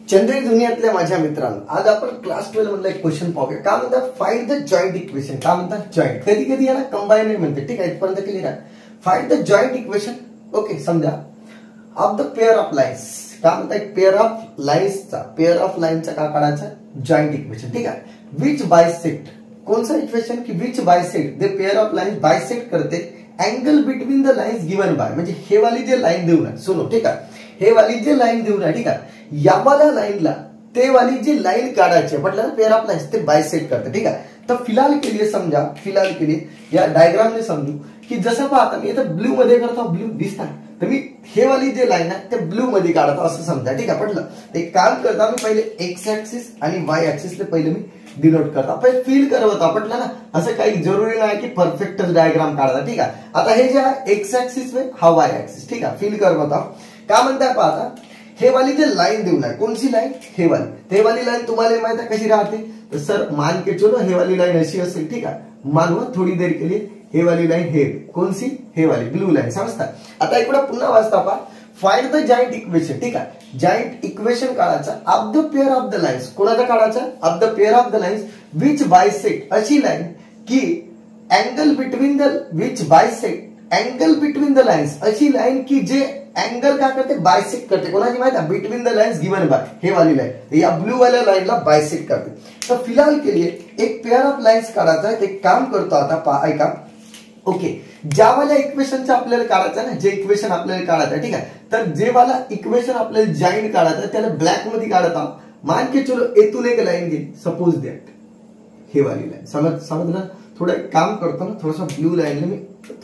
चंद्री दुनियातल्या माझ्या मित्रांनो, आज आपण क्लास 12 मधला एक क्वेश्चन पाहूया. काय म्हणतात? Find the joint equation. काय म्हणतात? जॉइंट. कधी कधी याला कंबाईन नाही म्हणते. ठीक आहे, इथपर्यंत क्लिअर आहे. Find the joint equation. Okay, समजा of the pair of lines. काय म्हणतात? पेअर ऑफ लाईन्सचा, पेअर ऑफ लाईनचा का काढायचा? Joint equation. ठीक आहे. विच बायसेक्ट, कोणसा इक्वेशन की which bisect the pair of lines bisect करते angle between the lines given by. म्हणजे हे वाली जे लाईन देऊन आहे, सुनो. ठीक आहे, हे वाली जे लाईन देऊन आहे, ठीक आहे, यावाल्या लाईनला ते वाली जी लाईन काढायची म्हटलं पेअर ऑफ लाईन्स ते बायसेक्ट करते. ठीक आहे. तर फिलहाल के लिए समजा, फिलहाल के लिए या डायग्राम ने समजू की जसं पाहता मी इथं ब्लू मध्ये करतो, ब्लू दिसतात, तर मी हे वाली जे लाईन आहे ते ब्लू मध्ये काढतो असं समजा. ठीक आहे, पटलं? एक काम करता मी पहिले एक्स ऍक्सिस आणि वाय ऍक्सिसला पहिले मी डिनोट करता, पहिले फील करवता. पटलं ना? असं काही जरुरी नाही की परफेक्ट डायग्राम काढता. ठीक आहे. आता हे जे आहे एक्स ऍक्सिस वे हा वाय ऍक्सिस. ठीक आहे, फील करवता. काय म्हणताय पाहता, हे वाली जे लाईन देऊन आहे, कोणची लाईन? हे वाली. ते वाली लाईन तुम्हाला माहित आहे कशी राहते? तर सर मान के चलो हे वाली लाईन अशी असेल. ठीक आहे, मानू थोडी देर के लिए हे वाली लाईन हे कोणसी? हे वाली ब्लू लाईन. समजता? आता इकडे पुन्हा वाचता पहा. Find the joint equation. ठीक आहे, जॉइंट इक्वेशन काढायचा of the pair of the lines. कोणाचा काढायचा? Of the pair of the lines which bisect, अशी लाईन की angle between the, which bisect angle between the lines, अशी लाईन की जे अँगल काय करते? बायसेक्ट करते. कोणाची माहिती आहे? Between the lines given bye, हे वाली लाईन या ब्लू वाल्या लाईनला बायसेक्ट करते. तर फिलहाल के लिए एक पेअर ऑफ लाईन्स काढायचा. एक काम करतो आता, पहा, ऐका. ओके, ज्या वाल्या इक्वेशनचं आपल्याला काढायचं ना, जे इक्वेशन आपल्याला काढायचं, ठीक आहे, तर जे वाला इक्वेशन आपल्याला जॉइंट काढायचं त्याला ब्लॅक मध्ये काढत आहोत. मान के चलो येथून एक लाईन गेली, सपोज दॅट हे वाली लाईन. समजलं? थोडं काम करतो ना, थोडंसं ब्लू लाईन मी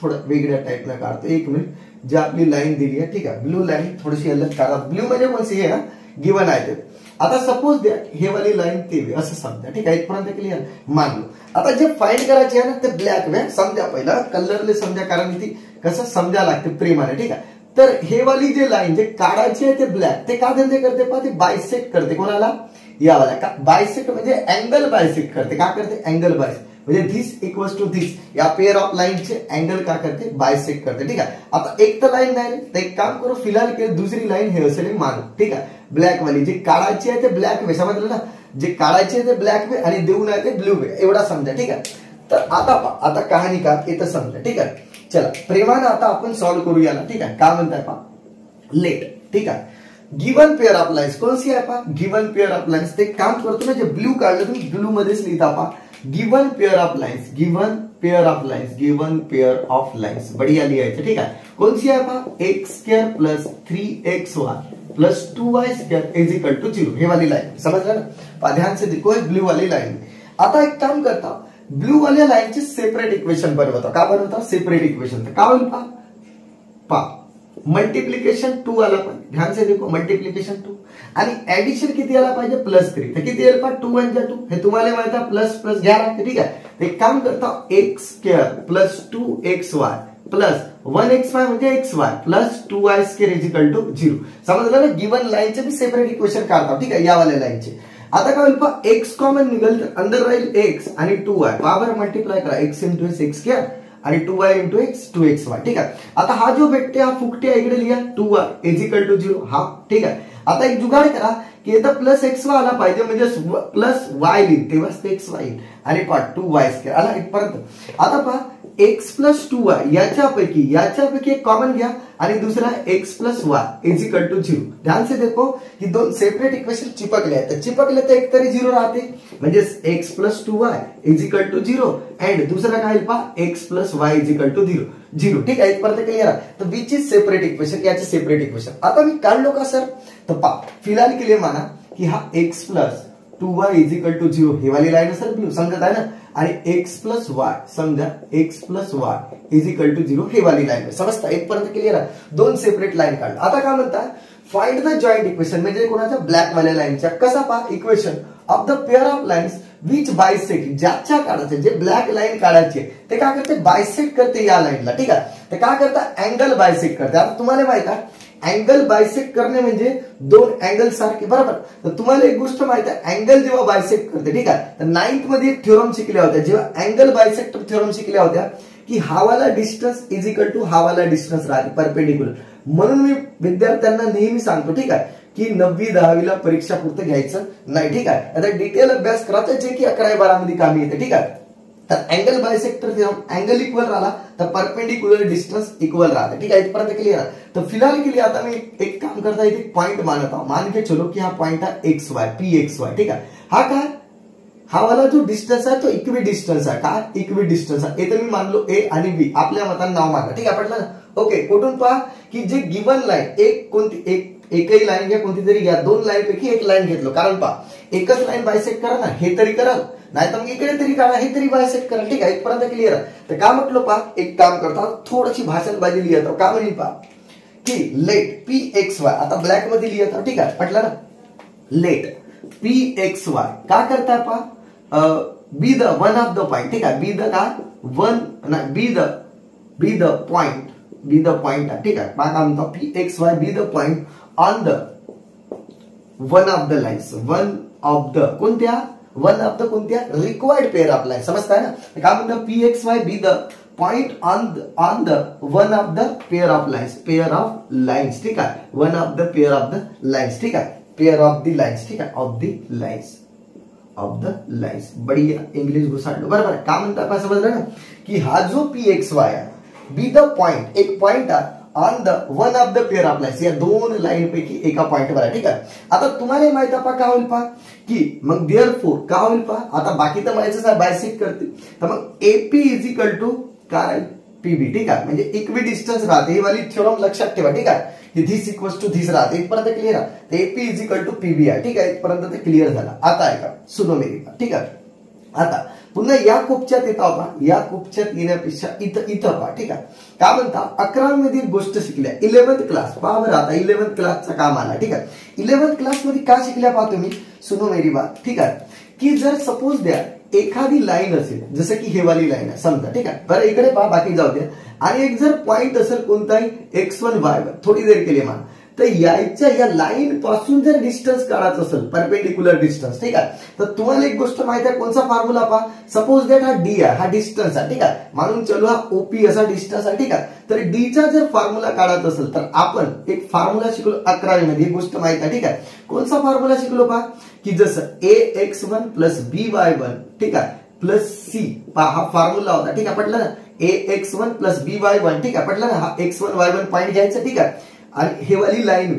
थोडं वेगळ्या टाईपला काढतो. एक मिनिट. जी आपली लाईन दिली आहे, ठीक आहे, ब्लू लाईन थोडीशी अलग काढा. ब्लू म्हणजे कोणती? हे ना गिवन आहे ते. आता सपोज दॅट हे वाली लाईन ते असं समजा. ठीक आहे, इथपर्यंत क्लिअर मानलो. आता जे फाइंड करायचे आहे ना ते ब्लॅक वे समजा, पहिला कलरले समजा, कारण ती कसं समजा लागते प्रेमाने. ठीक आहे. तर हे वाली जे लाईन जे काढायची आहे ते ब्लॅक, ते का धंदे करते? पहा, ते बायसेक्ट करते. कोणाला? यावाला. का बायसेक्ट म्हणजे अँगल बायसेक्ट करते. का करते? अँगल बायसेक्ट म्हणजे धिस इक्वल्स टू धिस, या पेअर ऑफ लाईनचे अँगल का करते? बायसेक्ट करते. ठीक आहे. आता एक तर लाईन नाही, तर एक काम करू, फिलहाल के दुसरी लाईन हे असेल मानू. ठीक आहे, ब्लॅक वाली जी काढायची आहे ते ब्लॅक वे. समजलं ना? जे काढायचे आहे ते ब्लॅक वे आणि देऊन आहे ते ब्लू वे, एवढा समजा. ठीक आहे. तर आता कहाणी का येतं समजा. ठीक आहे, चला प्रेमानं आता आपण सॉल्व्ह करू याला. ठीक आहे, काय म्हणताय पहा, लेट. ठीक आहे, गिवन पेअर ऑफ लाईन्स कोणती आहे पहा? Given pair of lines. ते काम करतो ना, जे ब्लू काढलं तुम्ही ब्लू मध्येच लिहिता पहा. Given pair of lines, given pair of lines, given pair of lines. बढिया लिहायचं. ठीक आहे, कोणती आहे पहा? X square plus 3xy plus 2y square is equal to 0. हे वाली लाईन. समजलं ना? पहा, ध्यान से देखो, ब्लू वाली लाईन. आता एक काम करता, ब्लू वाल्या लाईनचे सेपरेट इक्वेशन बनवता. का बनवता? Separate equation. तर का होईल पहा, मल्टिप्लिकेशन 2 आला पाहिजे. ध्यान से देखो, मल्टिप्लिकेशन 2 आणि ऍडिशन किती आला पाहिजे? +3. तर किती येईल पहा? 2 × 2 हे तुम्हाला माहिती आहे, प्लस प्लस घ्या लागते. ठीक आहे, एक काम करता, x square plus 2xy plus 1xy म्हणजे xy plus 2y square is equal to 0. समजलं ना? गिवन लाईनचे मी सेपरेट इक्वेशन काढतो. ठीक आहे, या वाल्या लाईनचे. आता काय होईल पहा, एक्स कॉमन निघेल तर अंदर राहील एक्स आणि 2y. पावर मल्टिप्लाय करा, x × x एक्स स्क्वेअर आणि 2y × x 2xy. ठीक आहे. आता हा जो भेटते हा फुकटे इकडे लिहा, 2y इज इक्वल टू 0. हा ठीक आहे. आता एक जुगाड करा की इथं प्लस xy आला पाहिजे, म्हणजे प्लस y लिहिल तेव्हाच ते xy येईल आणि 2y स्क्वेअर आला इथपर्यंत. आता पहा, x प्लस 2y याच्यापैकी एक कॉमन घ्या आणि दुसरा x plus y is equal to 0. ध्यान से देखो, ही दोन सेपरेट इक्वेशन चिपकले आहेत. तर चिपकले तर एक तरी 0 राहते, म्हणजे x plus 2y is equal to 0 and दुसरा काय पहा, x plus y is equal to 0. ठीक आहे, इथपर्यंत क्लिअर आहे. तर विच इज सेपरेट इक्वेशन, याचे सेपरेट इक्वेशन. आता मी काढलो का सर? तर पहा, फिलहाल के लिए माना की हा x plus 2y is equal to 0 हे वाली लाईन असेल ब्लू, समजत आहे ना? आणि x प्लस y, समजा x plus y is equal to 0 हे वाली लाईन. समजता? इथपर्यंत क्लिअर आहे. दोन सेपरेट लाईन काढल्या. आता काय म्हणता, फाइंड द जॉइंट इक्वेशन, म्हणजे कोणाच्या? ब्लॅक वाल्या लाईनच्या. कसा पहा, equation of the pair of lines which bisect, ज्याच्या काढायचे जे ब्लॅक लाईन काढायची ते काय करते? बायसेक्ट करते या लाईनला. ठीक आहे, ते काय करता? अँगल बायसेक्ट करते. आता तुम्हाला माहित आहे, अँगल बायसेक्ट करणे म्हणजे दोन अँगल सारखे, बरोबर? तर तुम्हाला एक गोष्ट माहित आहे, अँगल जेव्हा बायसेक्ट करते, ठीक आहे, तर 9th मध्ये एक थ्योरम शिकल्या होत्या, जेव्हा अँगल बायसेक्टर थ्योरम शिकल्या होत्या की हा वाला डिस्टन्स इज इक्वल टू हा वाला डिस्टन्स राहते परपेंडिक्युलर. म्हणून मी विद्यार्थ्यांना नेहमी सांगतो, ठीक आहे, की 9वी 10वीला परीक्षा पुरतं घ्यायचं नाही, ठीक आहे. आता डिटेल अभ्यास करायचा जे की 11 12 मध्ये कामी येते, ठीक आहे. तर angle bisector theorem, angle equal राहिला तर परपेंडिक्युलर डिस्टन्स इक्वल राहते, ठीक आहे. इथपर्यंत क्लिअर आहे. तर फिलहाल के लिए आता मी एक काम करता इथे पॉइंट मानत आहो, मान के चलो की हा पॉइंट आहे XY PXY, ठीक आहे. हा काय, हा वाला जो डिस्टन्स आहे तो इक्वी डिस्टन्स आहे, काय इक्वी डिस्टन्स आहे. इथे मी मानलो A आणि B, आपल्या मताने नाव मानलं, ठीक आहे. पटलं. ओके, कुठून पहा की जे गिवन लाईन एक कोणती एकही लाईन घ्या, कोणती तरी घ्या, दोन लाईन पैकी एक लाईन घेतलो, कारण पहा एकच लाईन बायसेक्ट करा ना, हे तरी कराल, नाही तर मग इकडे तरी काढा, हे तरी बायसेक्ट करा, ठीक आहे. इथपर्यंत क्लिअर आहे. तर काय म्हटलं पहा, एक काम करता थोडीशी भाषणबाजी लिहितो, काय म्हणेल पहा की लेट PXY, आता ब्लॅक मध्ये लिहितो, ठीक आहे. पटलं ना. लेट PXY काय करताय पहा, be the one of the point, ठीक आहे. बी द का वन नाही, बी द पॉइंट, ठीक आहे. काय म्हणतो PXY be the point on the one of the lines, one of the कोणत्या रिक्वायर्ड पेअर ऑफ लाईन, समजताय ना. काय म्हणतो PXY be the point on the one of the pair of lines, ठीक आहे. One of the pair of the lines, ठीक आहे. Pair of the lines, ठीक आहे. ऑफ द लाईन्स बढिया इंग्लिश घुसाडलो, बरोबर. काय म्हणतात समजलं ना की हा जो PXY आहे बी द पॉइंट, एक पॉइंट आहे on the one of the pair of lines, या दोन लाईन पैकी एका पॉइंटवर आहे, ठीक आहे. आता तुम्हाला माहित आहे पहा काय होईल पहा की मग देअरफोर काय होईल पहा, आता बाकी तर माहितीच आहे बायसेक्ट करते, तर मग AP इज इक्वल टू काय PB, ठीक आहे. म्हणजे इक्वी डिस्टन्स राहते, ही वाली थ्योरम लक्षात ठेवा, ठीक आहे. की धिस इक्वल्स टू धिस राहते, इथपर्यंत क्लिअर आहे. तर AP is equal to PB आहे, ठीक आहे. इथपर्यंत ते क्लिअर झालं. आता ऐका, सुनो मेरी बात, ठीक आहे. आता पुन्हा या कोपच्यात येता पहा, या कोपच्यात येण्यापेक्षा इथं पहा, ठीक आहे. काय म्हणता 11वी मध्ये गोष्ट शिकल्या, 11th क्लास पहा बरं. आता 11th क्लासचा काम आला, ठीक आहे. 11th क्लास मध्ये काय शिकल्या पहा तुम्ही, सुनो मेरी बात, ठीक आहे. की जर सपोज द्या एखादी लाईन असेल, जसं की हे वाली लाईन आहे समजा, ठीक आहे. बरं इकडे पहा, बाकी जाऊ द्या. आणि एक जर पॉइंट असेल कोणताही X1 Y1, थोडी देर केली मान, तर याच्या या लाईन पासून जर डिस्टन्स काढायचं असेल, परपेंडिक्युलर डिस्टन्स, ठीक आहे. तर तुम्हाला एक गोष्ट माहिती आहे, कोणता फॉर्म्युला पहा. सपोज दॅट हा D आहे, हा डिस्टन्स आहे, ठीक आहे. मानून चलो हा OP असा डिस्टन्स आहे, ठीक आहे. तर D चा जर फॉर्म्युला काढायचा असेल तर आपण एक फॉर्म्युला शिकलो 11वी मध्ये, एक गोष्ट माहिती आहे, ठीक आहे. कोणता फॉर्म्युला शिकलो पहा की जसं AX1 प्लस BY1, ठीक आहे, प्लस C, पहा हा फॉर्म्युला होता, ठीक आहे. पटलं ना. AX1 प्लस BY1, ठीक आहे. पटलं ना. हा X1 Y1 पॉइंट घ्यायचं, ठीक आहे. आणि हे वाली line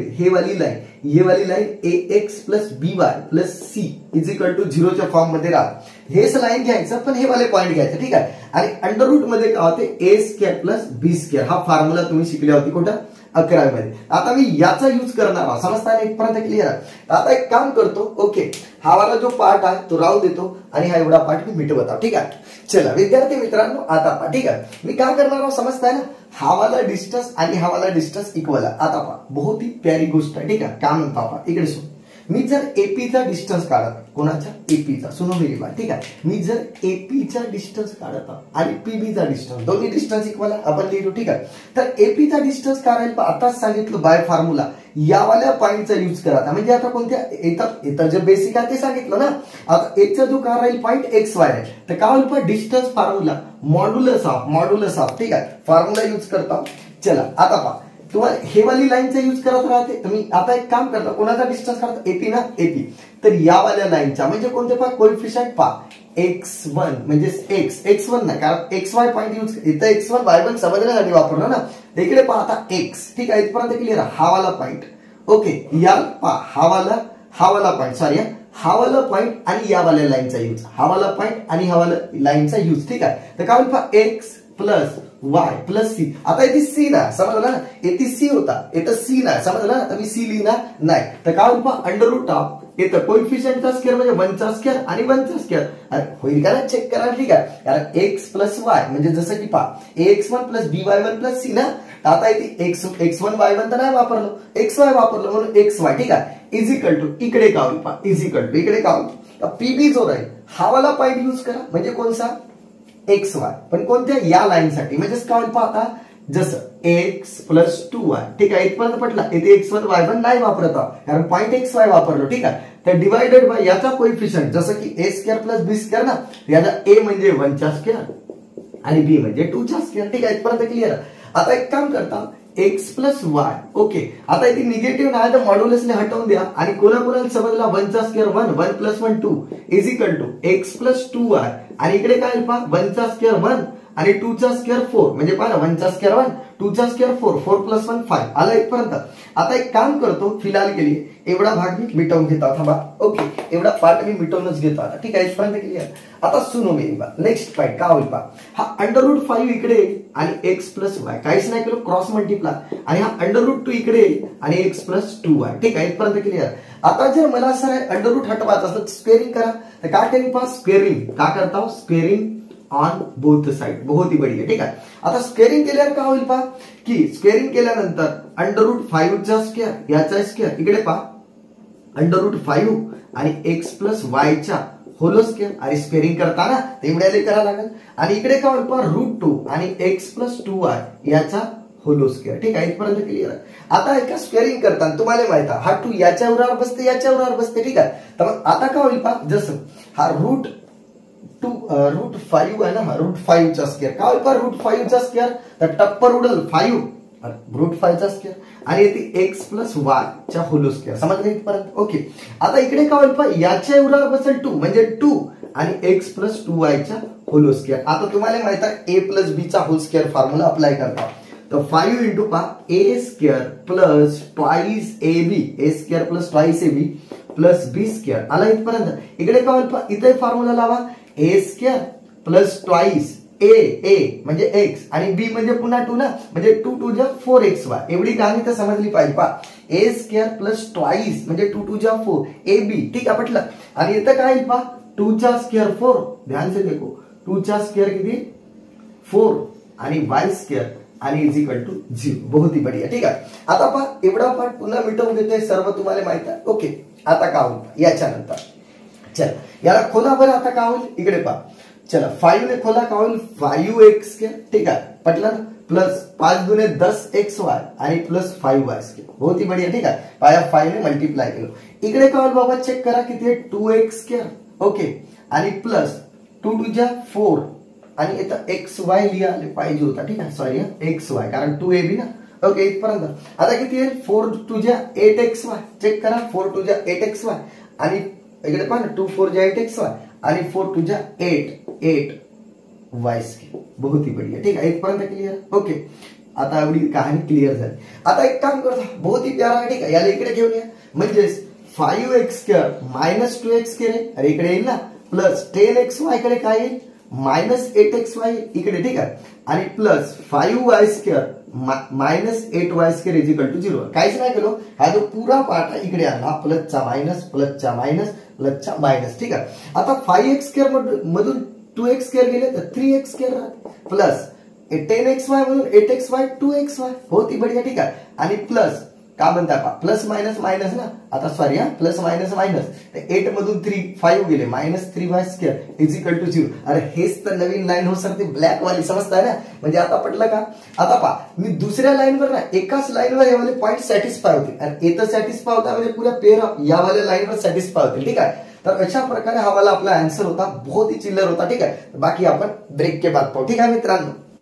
AX plus BY plus C is equal to 0च्या फॉर्म मध्ये राहत. हेच लाईन घ्यायचं, पण हे वाले पॉइंट घ्यायचं, ठीक आहे. आणि अंडर रूट मध्ये काय होते A² प्लस B², हा फॉर्म्युला तुम्ही शिकले होते कुठं 11वी मध्ये. आता मी याचा यूज करणार आहे, समजता नाही, इथपर्यंत क्लिअर आहे. आता एक काम करतो, ओके, हा वाला जो पार्ट आहे तो राहू देतो आणि हा एवढा पार्ट मी मिटवत आहो, ठीक आहे. चला विद्यार्थी मित्रांनो, आता पहा, ठीक आहे. मी काय करणार आहोत समजताय ना, हा वाला डिस्टन्स आणि हा वाला डिस्टन्स इक्वल आहे. आता पहा, बहुत ही प्यारी गोष्ट आहे, ठीक आहे. काय म्हणता पहा, इकडे सुन, मी जर एपीचा डिस्टन्स काढत, कोणाचा एपीचा, सुनो मेरी बात, ठीक आहे. मी जर एपीचा डिस्टन्स काढत आणि पीबीचा डिस्टन्स, दोन्ही डिस्टन्स इक्वल आहे, आपण लिहिलो, ठीक आहे. तर एपीचा डिस्टन्स काढायला आताच सांगितलं बाय फॉर्म्युला, यावाल्या पॉइंटचा यूज करा. म्हणजे आता कोणत्या इथं जे बेसिक आहे ते सांगितलं ना. आता एकचा जो काय राहील पॉइंट XY आहे, तर काय होईल पहा डिस्टन्स फॉर्म्युला मॉड्युलस ऑफ, ठीक आहे. फॉर्म्युला यूज करता. चला आता पहा, तुम्हाला हे वाली लाईनचा यूज करत राहते. तुम्ही आता एक काम करता, कोणाचा डिस्टन्स काढता एपी ना, एपी. तर या वाल्या लाईनचा म्हणजे कोणते पहा कोएफिशियंट पहा X1 म्हणजे X1 नाही, कारण XY पॉइंट यूज इथं X1 Y1 समजण्यासाठी वापरलं ना. इकडे पहा आता X, ठीक आहे. इथपर्यंत क्लिअर. हा वाला पॉइंट, ओके. या पहा हा वाला पॉइंट, सॉरी, हा वाला पॉइंट आणि या वाल्या लाईनचा यूज, हा वाला पॉइंट आणि हा वाला लाईनचा यूज, ठीक आहे. तर काय होईल पहा X plus Y plus C. आता इथे C ना, समजलं ना, इथे C होता, इथं C ना, समजलं ना. तर मी C लिहिणार नाही. तर काय होईल पहा अंडर रूट ऑफ, इथं कोएफिशियंटचा स्क्वेअर म्हणजे 1चा स्क्वेअर आणि 1चा स्क्वेअर होईल का ना, चेक करा, ठीक आहे. कारण X प्लस Y म्हणजे जसं की पहा AX1 plus BY1 plus C ना. आता इथे X1 Y1 तर नाही वापरलो, XY वापरलो, म्हणून XY, ठीक आहे. इज इक्वल टू इकडे काय होईल पहा, इज इक्वल टू इकडे काय होईल PB जो राहील हा वाला पॉइंट यूज करा, म्हणजे कोणता XY, पण कोणत्या या लाईन साठी, म्हणजे काय होईल पहा आता जसं X प्लस 2Y, ठीक आहे. इथपर्यंत पटला. इथे X1 Y1 नाही वापरत कारण पॉइंट XY वापरलो, ठीक आहे. तर डिवायडेड बाय याचा कोएफिशियंट जसं की A² प्लस B² ना. याचा A म्हणजे 1चा स्क्वेअर आणि B म्हणजे 2चा स्क्वेअर, ठीक आहे. इथपर्यंत क्लिअर. आता एक काम करता, एक्स प्लस वाय. ओके, आता इथे निगेटिव्ह नाही तर मॉड्युलसने हटवून द्या आणि कोणाकोणाला समजला 1 चा square 1, 1 plus 1 2 is equal to x plus 2y. आणि इकडे काय येईल पहा, 1 चा स्क्वेअर 1 आणि 2 चा स्क्वेअर 4, म्हणजे पहा 1 चा स्क्वेअर 1, 2 चा स्क्वेअर 4, 4 प्लस 1 5 आला इथपर्यंत. आता एक काम करतो, फिलहाल के लिए एवढा भाग मी मिटवून घेतो. थांबा. ओके, एवढा पार्ट मी मिटवूनच घेतो आता. ठीक आहे, इथपर्यंत क्लिअर. आता सुनो मेरी बात. नेक्स्ट पॉइंट काय होईल पहा, हा √5 इकडे येईल आणि एक्स प्लस वाय, काहीच नाही केलं, क्रॉस मल्टिप्लाय, आणि हा √2 इकडे येईल आणि एक्स प्लस 2y. ठीक आहे, इथपर्यंत क्लिअर. आता जर मला सर √ हटवायचं असं स्क्वेअरिंग करा, तर काय करेन पहा, स्क्वेअरिंग का करता हूं, स्क्वेअरिंग ऑन बोथ साइड. बहुत ही बढ़िया. ठीक आहे, आता स्क्वेअरिंग केल्यावर काय होईल पहा, की स्क्वेअरिंग केल्यानंतर √5 चा स्क्वेअर याचा स्क्वेअर, इकडे पहा √5 आणि एक्स प्लस वाय च्या होल स्क्वेअर, आणि स्क्वेअरिंग करताना तेवढ्याला करावं लागेल. आणि इकडे काय होईल पहा, √2 आणि एक्स प्लस 2y याचा होल स्क्वेअर. ठीक आहे, इथपर्यंत क्लिअर आहे. आता एका स्क्वेअरिंग करताना तुम्हाला माहित आहे हा 2 याच्या उरावर बसते, याच्या उरावर बसते. ठीक आहे, तर मग आता काय होईल पहा, जसं हा √5 आहे ना, हा √5 चा स्क्वेअर काय होईल पहा, √5 चा स्क्वेअर तर टप्पर उडल 5 √5 चा स्क्वेअर आणि येते एक्स प्लस वाय च्या होल स्क्वेअर. समजलं इथपर्यंत. ओके, आता इकडे काय होईल पहा, याच्या उरावर बसेल 2 म्हणजे 2 आणि एक्स प्लस 2y च्या होल स्क्वेअर. आता तुम्हाला माहित आहे a प्लस b चा होल स्क्वेअर फॉर्म्युला अप्लाय करता, तर 5 इंटू पहा a square plus twice ab, a square plus twice ab plus b square आला इथपर्यंत. इकडे काय होईल पहा, इथे फॉर्म्युला लावा, a square plus twice a म्हणजे x आणि b म्हणजे पुन्हा 2 ना, म्हणजे 2 2 जा 4xy. एवढी कहाणी तर समजली पाहिजे. पहा a स्क्वेअर प्लस ट्वाइस म्हणजे 2 2 जा 4 ab. ठीक आहे, पटलं. आणि इथं काय येईल पहा, 2 चा स्क्वेअर 4, ध्यान से देखो 2 चा स्क्वेअर किती 4 आणि y स्क्वेअर आणि इज इक्वल टू 0. बहुत ही बढ़िया. ठीक आहे, आता पहा एवढा पार्ट पुन्हा मिटवून घेतोय, सर्व तुम्हाला माहित आहे. ओके, आता काय होईल याच्या नंतर, चला याला खोला बरं. आता काय होईल, इकडे पहा, चला 5 ने खोला काय होईल, 5x स्क्वेअर. ठीक आहे, पटलं ना, प्लस 5 दुने 10xy आणि प्लस 5y स्क्वेअर. बहुत ही बढ़िया. ठीक आहे, पाया 5 ने मल्टिप्लाय केलं. इकडे काय होईल बाबा, चेक करा किती आहे, 2x स्क्वेअर. ओके, आणि प्लस 2 2 जा 4 आणि इथं xy लिहायला पाहिजे होता. ठीक आहे, सॉरी xy कारण 2ab ना. ओके, इथपर्यंत. आता किती येईल, 4 2 जा 8xy. चेक करा, 4 2 जा 8xy आणि इकडे पहा ना, 2 4 जा 8xy आणि 4 2 जा 8y स्क्वेअर. बहुत ही बढ़िया. ठीक आहे, इथपर्यंत क्लिअर. ओके, आता एवढी कहाणी क्लिअर झाली. आता एक काम करता, बहुत ही प्यारा आहे. ठीक आहे, याला इकडे घेऊन या, म्हणजे 5x square minus 2x square आहे, अरे इकडे येईल ना, प्लस 10xy इकडे काय येईल, मायनस 8xy इकडे. ठीक आहे, आणि plus 5y square minus 8y square is equal to 0. काहीच नाही केलं, हा जो पुरा पार्ट आहे इकडे आला, प्लसचा मायनस प्लसचा मायनस प्लसचा मायनस. ठीक आहे, आता 5x स्क्वेअर मधून 2x स्क्वेअर गेले तर 3x स्क्वेअर प्लस 10xy मधून 8xy 2xy. बहुत ही बढ़िया. ठीक आहे, आणि प्लस काय म्हणता पहा, प्लस मायनस मायनस ना, आता सॉरी हा, प्लस मायनस मायनस, 8 मधून 5 गेले, minus 3y square is equal to 0. अरे हेच तर नवीन लाईन हो सर, ती ब्लॅक वाली समजताय ना, म्हणजे आता पटलं का. आता पहा मी दुसऱ्या लाईनवर ना, एकाच लाईनवर हे वाले पॉइंट सॅटिस्फाय होते, आणि इथं सॅटिस्फाय होता म्हणजे पुऱ्या पेअर या वाल्या लाईनवर सॅटिस्फाय होते. ठीक आहे, तर अशा प्रकारे हा वाला आपला आन्सर होता, बहुत ही चिल्लर होता. ठीक आहे, बाकी आपण ब्रेक के बाद पाहू. ठीक आहे मित्रांनो.